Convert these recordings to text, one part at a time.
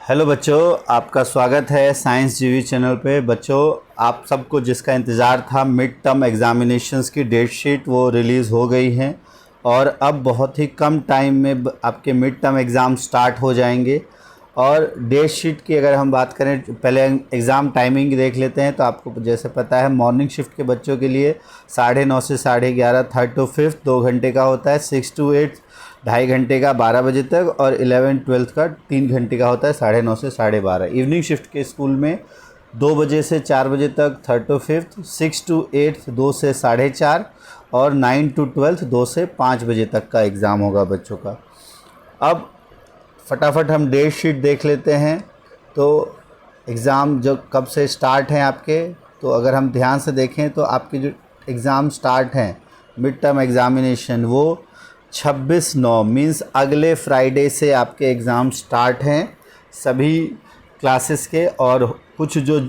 Hello बच्चों, आपका स्वागत है साइंस जीवी चैनल पे। बच्चों, आप सबको जिसका इंतज़ार था मिड टर्म एग्ज़ामिनेशंस की डेट शीट वो रिलीज़ हो गई है और अब बहुत ही कम टाइम में आपके मिड टर्म एग्ज़ाम स्टार्ट हो जाएंगे। और डेट शीट की अगर हम बात करें, पहले एग्ज़ाम टाइमिंग देख लेते हैं। तो आपको जैसे पता है मॉर्निंग शिफ्ट के बच्चों के लिए 9:30 से 11:30 थर्ड टू फिफ्थ 2 घंटे का होता है, 6 to 8 2.5 घंटे का 12 बजे तक, और 11-12 का 3 घंटे का होता है 9:30 से 12:30। इवनिंग शिफ्ट के स्कूल में 2 बजे से 4 बजे तक थर्ड टू फिफ्थ, 6 to 8 2 से 4:30, और 9 to 12 2 से 5 बजे तक का एग्ज़ाम होगा बच्चों का। अब फटाफट हम डेट शीट देख लेते हैं। तो एग्ज़ाम जो कब से स्टार्ट हैं आपके, तो अगर हम ध्यान से देखें तो आपके जो एग्ज़ाम स्टार्ट हैं मिड टर्म एग्ज़ामिनेशन वो 26/9 मीन्स अगले फ्राइडे से आपके एग्ज़ाम स्टार्ट हैं सभी क्लासेस के। और कुछ जो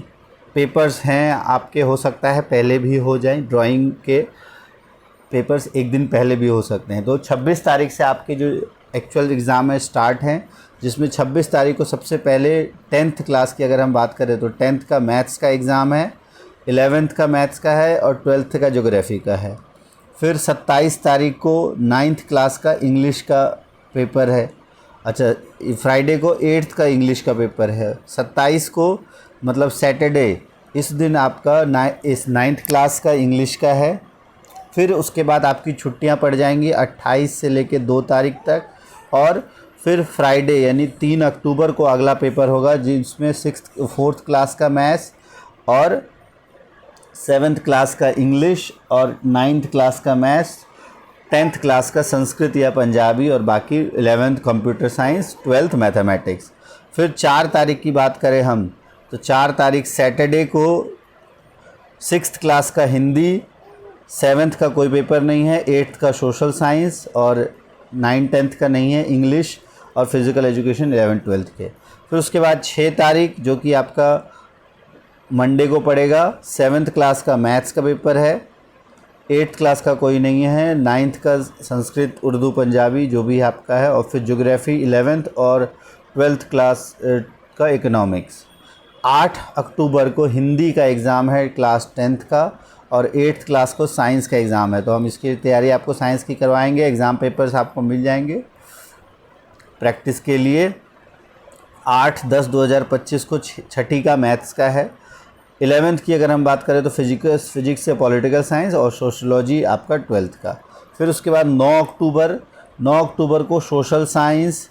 पेपर्स हैं आपके हो सकता है पहले भी हो जाएं, ड्राइंग के पेपर्स एक दिन पहले भी हो सकते हैं। तो 26 तारीख से आपके जो एक्चुअल एग्ज़ाम है स्टार्ट हैं, जिसमें 26 तारीख को सबसे पहले 10th क्लास की अगर हम बात करें तो 10th का मैथ्स का एग्ज़ाम है, 11th का मैथ्स का है, और 12th का ज्योग्राफी का है। फिर 27 तारीख को 9th क्लास का इंग्लिश का पेपर है। अच्छा, फ्राइडे को 8th का इंग्लिश का पेपर है। 27 को मतलब सैटरडे, इस दिन आपका 9th क्लास का इंग्लिश का है। फिर उसके बाद आपकी छुट्टियां पड़ जाएंगी 28 से लेके 2 तारीख तक, और फिर फ्राइडे यानी 3 अक्टूबर को अगला पेपर होगा, जिसमें 4th क्लास का मैथ्स और 7th क्लास का इंग्लिश और 9th क्लास का मैथ्स, 10th क्लास का संस्कृत या पंजाबी, और बाकी 11th computer science, 12th mathematics. फिर 4 तारीख की बात करें हम तो 4 तारीख सैटरडे को 6th क्लास का हिंदी, 7th का कोई पेपर नहीं है, 8th का सोशल साइंस, और 9-10th का नहीं है इंग्लिश और फिज़िकल एजुकेशन 11-12 के। फिर उसके बाद 6 तारीख जो कि आपका मंडे को पड़ेगा, 7th क्लास का मैथ्स का पेपर है, 8th क्लास का कोई नहीं है, 9th का संस्कृत उर्दू पंजाबी जो भी आपका है, और फिर ज्योग्राफी 11th और 12th क्लास का इकोनॉमिक्स। 8 अक्टूबर को हिंदी का एग्ज़ाम है क्लास 10th का, और 8th क्लास को साइंस का एग्ज़ाम है। तो हम इसकी तैयारी आपको साइंस की करवाएंगे, एग्ज़ाम पेपर्स आपको मिल जाएंगे प्रैक्टिस के लिए। 8/10/2025 को छठी का मैथ्स का है। 11th की अगर हम बात करें तो फिजिक्स से पॉलिटिकल साइंस, और सोशलॉजी आपका 12th का। फिर उसके बाद 9 अक्टूबर को सोशल साइंस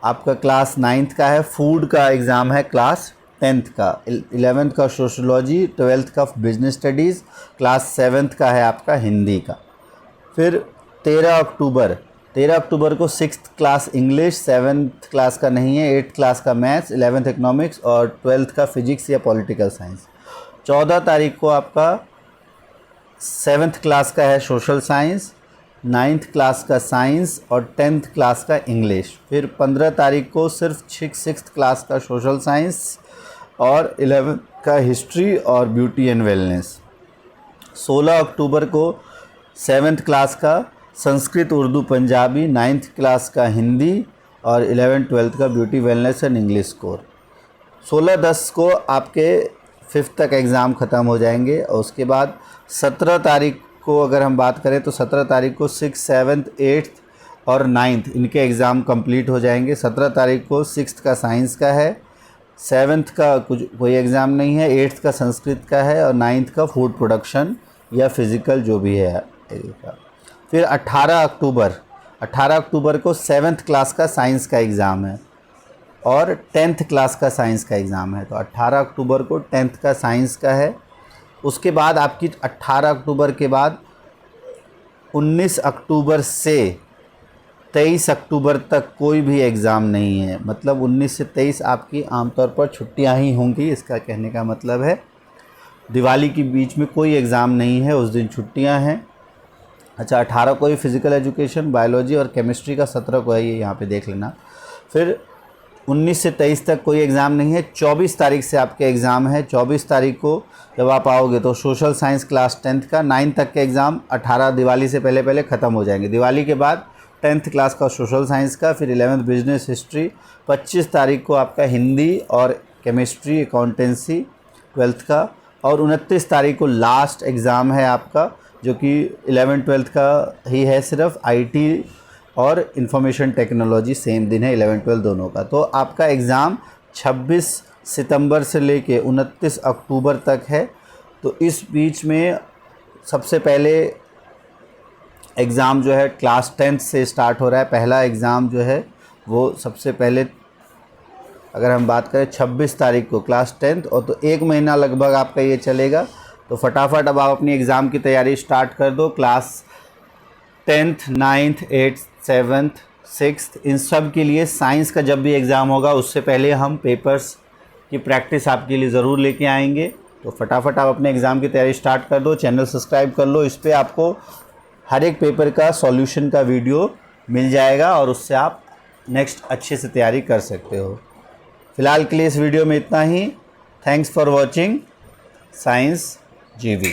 आपका क्लास 9th का है। फूड का एग्ज़ाम है क्लास 10th का। 11th का सोशलॉजी, 12th का बिजनेस स्टडीज़, क्लास 7th का है आपका हिंदी का। फिर 13 अक्टूबर को 6th class English, 7th class का नहीं है, 8th क्लास का मैथ्स, 11th इकोनॉमिक्स, और 12th का फिजिक्स या पॉलिटिकल साइंस। 14 तारीख को आपका 7th क्लास का है सोशल साइंस, 9th क्लास का साइंस, और 10th क्लास का इंग्लिश। फिर 15 तारीख को सिर्फ 6th क्लास का सोशल साइंस, और 11th का हिस्ट्री और ब्यूटी एंड वेलनेस। 16 अक्टूबर को 7th क्लास का संस्कृत उर्दू पंजाबी, 9th क्लास का हिंदी, और 11-12 का beauty wellness and English core. 16/10 को आपके 5th तक एग्ज़ाम ख़त्म हो जाएंगे। और उसके बाद 17 तारीख को अगर हम बात करें तो 17 तारीख को 6th 7th 8th और 9th इनके एग्ज़ाम कंप्लीट हो जाएंगे। 17 तारीख को 6th का साइंस का है, 7th का कोई एग्ज़ाम नहीं है, 8th का संस्कृत का है, और 9th का फूड प्रोडक्शन या फिज़िकल जो भी है का। फिर 18 अक्टूबर को 7th क्लास का साइंस का एग्ज़ाम है, और 10th क्लास का साइंस का एग्ज़ाम है। तो 18 अक्टूबर को 10th का साइंस का है। उसके बाद आपकी 18 अक्टूबर के बाद 19 अक्टूबर से 23 अक्टूबर तक कोई भी एग्ज़ाम नहीं है। मतलब 19 से 23 आपकी आमतौर पर छुट्टियां ही होंगी। इसका कहने का मतलब है दिवाली के बीच में कोई एग्ज़ाम नहीं है, उस दिन छुट्टियां हैं। अच्छा, 18 को ही फिज़िकल एजुकेशन, बायोलॉजी और केमिस्ट्री का, 17 को है, ये यहाँ पे देख लेना। फिर 19 से 23 तक कोई एग्ज़ाम नहीं है। 24 तारीख से आपके एग्ज़ाम है। 24 तारीख को जब आप आओगे तो सोशल साइंस क्लास 10th का 9 तक के एग्ज़ाम 18 दिवाली से पहले ख़त्म हो जाएंगे। दिवाली के बाद 10th क्लास का सोशल साइंस का, फिर 11th बिजनेस हिस्ट्री, 25 तारीख को आपका हिंदी और केमिस्ट्री अकाउंटेंसी 12th का, और 29 तारीख को लास्ट एग्ज़ाम है आपका जो कि 11th-12th का ही है, सिर्फ आईटी और इंफॉर्मेशन टेक्नोलॉजी सेम दिन है 11th-12th दोनों का। तो आपका एग्ज़ाम 26 सितंबर से लेके 29 अक्टूबर तक है। तो इस बीच में सबसे पहले एग्ज़ाम जो है क्लास 10th से स्टार्ट हो रहा है। पहला एग्ज़ाम जो है वो सबसे पहले अगर हम बात करें 26 तारीख को क्लास 10th, और तो 1 महीना लगभग आपका ये चलेगा। तो फटाफट अब आप अपनी एग्ज़ाम की तैयारी स्टार्ट कर दो। Class 10th, 9th, 8th, 7th, 6th इन सब के लिए साइंस का जब भी एग्ज़ाम होगा उससे पहले हम पेपर्स की प्रैक्टिस आपके लिए ज़रूर लेके आएंगे। तो फटाफट आप अपने एग्ज़ाम की तैयारी स्टार्ट कर दो, चैनल सब्सक्राइब कर लो। इस पर आपको हर एक पेपर का सॉल्यूशन का वीडियो मिल जाएगा और उससे आप नेक्स्ट अच्छे से तैयारी कर सकते हो। फ़िलहाल के लिए इस वीडियो में इतना ही। थैंक्स फॉर वॉचिंग साइंस जीवी।